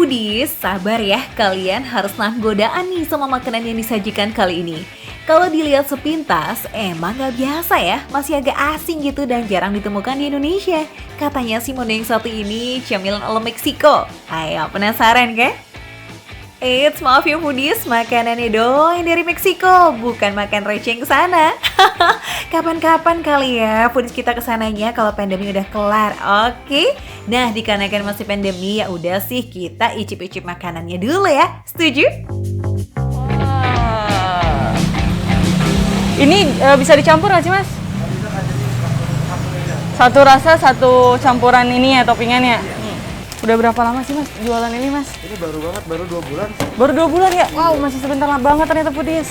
Foodies, sabar ya, kalian harus nahan godaan nih sama makanan yang disajikan kali ini. Kalau dilihat sepintas, emang gak biasa ya, masih agak asing gitu dan jarang ditemukan di Indonesia. Katanya sih menu yang satu ini camilan ala Meksiko. Ayo, penasaran kan? Eits, maaf ya Foodies, makanannya doang dari Meksiko, bukan makan receh ke sana. Kapan-kapan kali ya Foodies kita kesananya kalau pandemi udah kelar, oke? Nah, dikarenakan masih pandemi ya udah sih kita icip-icip makanannya dulu ya, setuju? Wah. Ini bisa dicampur nggak sih mas? Satu rasa, satu campuran ini ya toppingannya? Udah berapa lama sih mas jualan ini mas? Ini baru banget, baru 2 bulan. Baru 2 bulan ya? Wow, masih sebentar banget ternyata Foodies.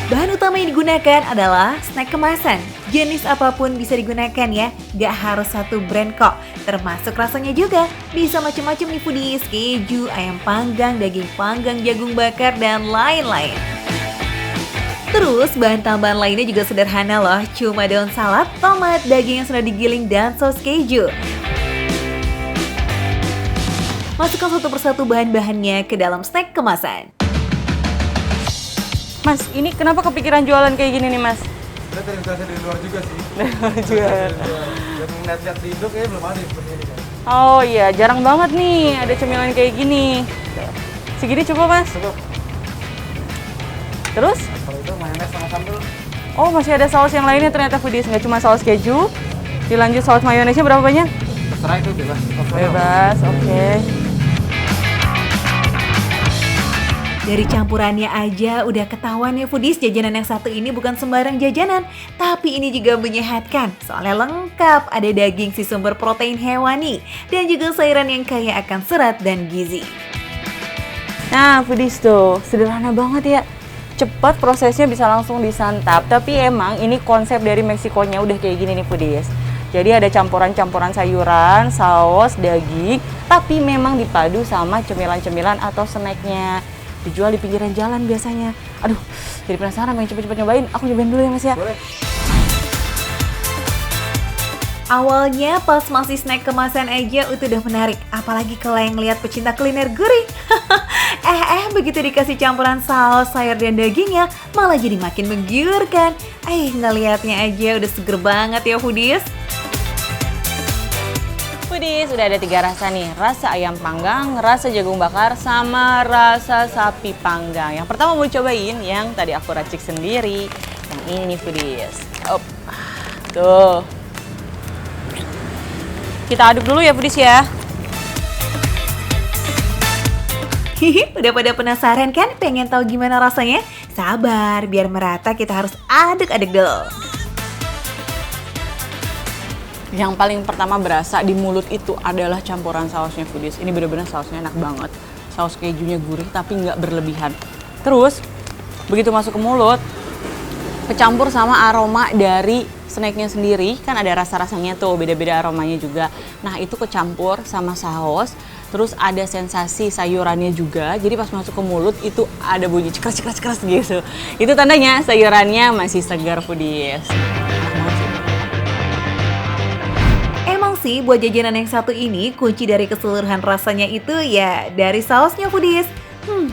Bahan utama yang digunakan adalah snack kemasan. Jenis apapun bisa digunakan ya, gak harus satu brand kok. Termasuk rasanya juga, bisa macam-macam nih Foodies, keju, ayam panggang, daging panggang, jagung bakar, dan lain-lain. Terus bahan tambahan lainnya juga sederhana loh, cuma daun salad, tomat, daging yang sudah digiling, dan saus keju. Masukkan satu persatu bahan-bahannya ke dalam snack kemasan. Mas, ini kenapa kepikiran jualan kayak gini nih mas? Kita terinspirasi dari luar juga sih. Jual. Yang ngeliat-liat di Indo kayaknya belum ada yang seperti ini kan. Oh iya, jarang banget nih ada cemilan kayak gini. Segini coba mas. Cukup. Terus? Kalau itu mayones sama sambal. Oh masih ada saus yang lainnya ternyata Foodies, nggak cuma saus keju. Dilanjut saus mayonesnya berapa banyak? Terserah itu bebas. Bebas, oke. Dari campurannya aja udah ketahuan ya Foodies, jajanan yang satu ini bukan sembarang jajanan, tapi ini juga menyehatkan. Soalnya lengkap, ada daging si sumber protein hewani, dan juga sayuran yang kaya akan serat dan gizi. Nah Foodies tuh, sederhana banget ya. Cepat prosesnya bisa langsung disantap, tapi emang ini konsep dari Meksikonya udah kayak gini nih Foodies. Jadi ada campuran-campuran sayuran, saus, daging, tapi memang dipadu sama cemilan-cemilan atau snacknya. Dijual di pinggiran jalan biasanya. Aduh, jadi penasaran pengen cepet-cepet nyobain. Aku nyobain dulu ya mas ya. Boleh. Awalnya pas masih snack kemasan aja itu udah menarik, apalagi kalau yang lihat pecinta kuliner gurih. Begitu dikasih campuran saus, sayur dan dagingnya malah jadi makin menggiurkan. Ngeliatnya aja udah seger banget ya Foodies. Foodies, udah ada 3 rasa nih. Rasa ayam panggang, rasa jagung bakar, sama rasa sapi panggang. Yang pertama mau cobain yang tadi aku racik sendiri. Yang ini nih Foodies. Tuh. Kita aduk dulu ya Foodies ya. Udah pada penasaran kan? Pengen tahu gimana rasanya? Sabar, biar merata kita harus aduk-aduk dulu. Yang paling pertama berasa di mulut itu adalah campuran sausnya Foodies. Ini bener-bener sausnya enak banget. Saus kejunya gurih tapi nggak berlebihan. Terus, begitu masuk ke mulut, kecampur sama aroma dari snacknya sendiri. Kan ada rasa-rasanya tuh, beda-beda aromanya juga. Nah itu kecampur sama saus. Terus ada sensasi sayurannya juga, jadi pas masuk ke mulut itu ada bunyi cekrek-cekrek gitu. Itu tandanya sayurannya masih segar Foodies. Emang sih buat jajanan yang satu ini kunci dari keseluruhan rasanya itu ya dari sausnya Foodies.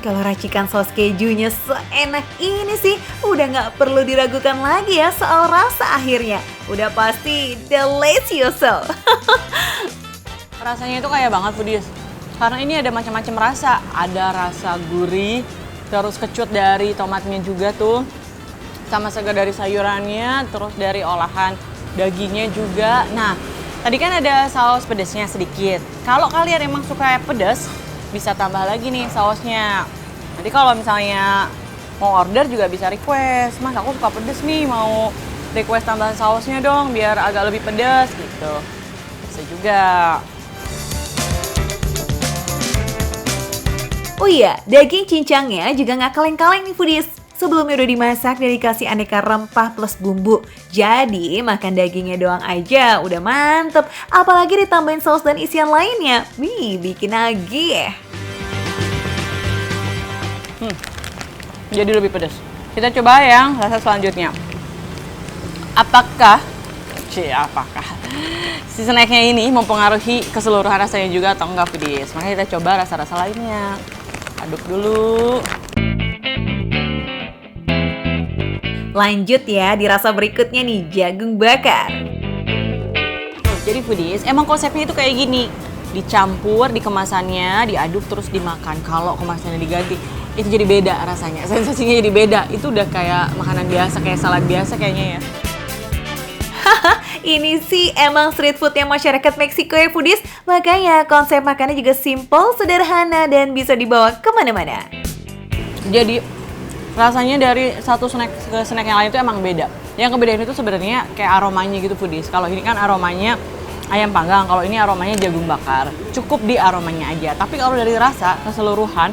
Kalau racikan saus kejunya seenak ini sih udah nggak perlu diragukan lagi ya soal rasa akhirnya. Udah pasti delicious. Rasanya itu kayak banget Foodies. Karena ini ada macam-macam rasa, ada rasa gurih, terus kecut dari tomatnya juga tuh, sama segar dari sayurannya, terus dari olahan dagingnya juga. Nah, tadi kan ada saus pedasnya sedikit. Kalau kalian emang suka pedas, bisa tambah lagi nih sausnya. Nanti kalau misalnya mau order juga bisa request, Mas aku suka pedas nih, mau request tambahan sausnya dong biar agak lebih pedas gitu. Bisa juga. Oh iya, daging cincangnya juga nggak kaleng-kaleng nih Foodies. Sebelumnya udah dimasak dan dikasih aneka rempah plus bumbu. Jadi makan dagingnya doang aja udah mantep. Apalagi ditambahin saus dan isian lainnya. Bikin nagih. Jadi lebih pedas. Kita coba yang rasa selanjutnya. Apakah apakah si snacknya ini mempengaruhi keseluruhan rasanya juga atau enggak foodies? Makanya kita coba rasa-rasa lainnya. Aduk dulu. Lanjut ya di rasa berikutnya nih, jagung bakar. Jadi foodies, emang konsepnya itu kayak gini. Dicampur di kemasannya, diaduk terus dimakan. Kalau kemasannya diganti, itu jadi beda rasanya. Sensasinya jadi beda. Itu udah kayak makanan biasa, kayak salad biasa kayaknya ya. Ini sih emang street food yang masyarakat Meksiko ya foodies. Makanya konsep makannya juga simple, sederhana, dan bisa dibawa kemana-mana. Jadi rasanya dari satu snack ke snack yang lain itu emang beda. Yang kebedaan itu sebenarnya kayak aromanya gitu foodies. Kalau ini kan aromanya ayam panggang, kalau ini aromanya jagung bakar. Cukup di aromanya aja. Tapi kalau dari rasa keseluruhan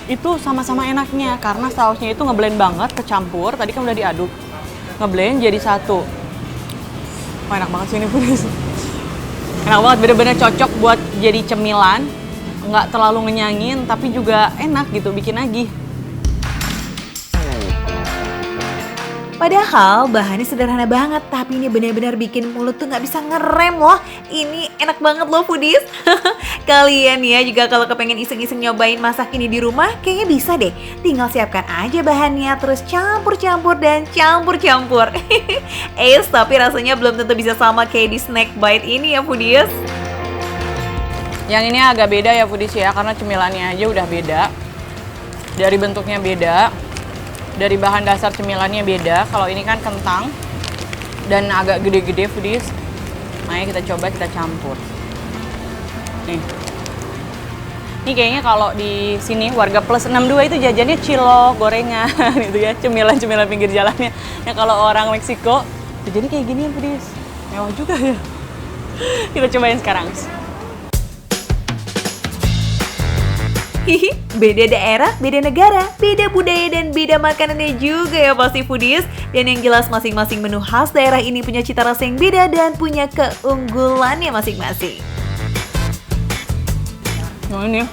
itu sama-sama enaknya karena sausnya itu ngeblend banget, kecampur. Tadi kan udah diaduk, ngeblend jadi satu. Wah, enak banget sih ini foodies. Enak banget, bener-bener cocok buat jadi cemilan. Nggak terlalu ngenyangin, tapi juga enak gitu, bikin nagih. Padahal bahannya sederhana banget, tapi ini benar-benar bikin mulut tuh nggak bisa ngerem loh. Ini enak banget loh foodies. Kalian ya juga kalau kepengen iseng-iseng nyobain masak ini di rumah, kayaknya bisa deh. Tinggal siapkan aja bahannya, terus campur-campur dan campur-campur. Tapi rasanya belum tentu bisa sama kayak di snack bite ini ya foodies. Yang ini agak beda ya foodies ya, karena cemilannya aja udah beda. Dari bentuknya beda. Dari bahan dasar cemilannya beda. Kalau ini kan kentang dan agak gede-gede foodies. Makanya kita coba kita campur. Nih. Ini kayaknya kalau di sini warga plus 62 itu jajannya cilok, gorengan gitu ya, cemilan-cemilan pinggir jalannya. Ya kalau orang Meksiko jajannya kayak gini ya foodies. Mewah juga ya. Kita cobain sekarang. Hihi, beda daerah, beda negara, beda budaya dan beda makanannya juga ya pasti foodies. Dan yang jelas masing-masing menu khas daerah ini punya cita rasa yang beda dan punya keunggulannya masing-masing. Nah ini,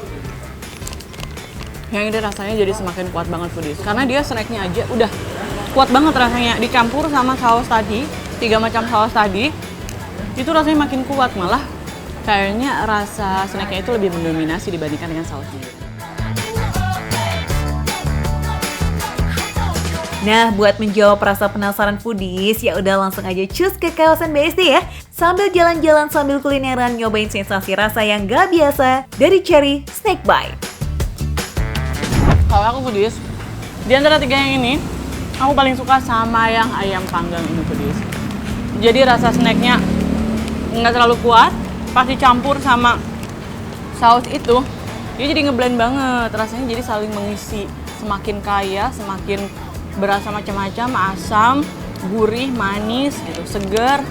yang ini rasanya jadi semakin kuat banget foodies. Karena dia snacknya aja udah kuat banget rasanya. Dicampur sama saus tadi, 3 macam saus tadi, itu rasanya makin kuat. Malah kayaknya rasa snacknya itu lebih mendominasi dibandingkan dengan sausnya. Nah, buat menjawab rasa penasaran foodies, ya udah langsung aja cus ke kawasan BSD ya. Sambil jalan-jalan sambil kulineran, nyobain sensasi rasa yang gak biasa dari Cherry Snack Bite. Kalau aku foodies, di antara 3 yang ini, aku paling suka sama yang ayam panggang ini foodies. Jadi rasa snacknya nggak terlalu kuat, pas dicampur sama saus itu, dia jadi ngeblend banget. Rasanya jadi saling mengisi, semakin kaya, semakin berasa macam-macam, asam, gurih, manis, gitu, segar.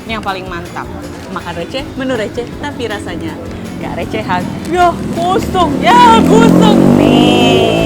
Ini yang paling mantap. Makan receh, menu receh, tapi rasanya nggak recehan. Ya kosong, ya kosong. Nih.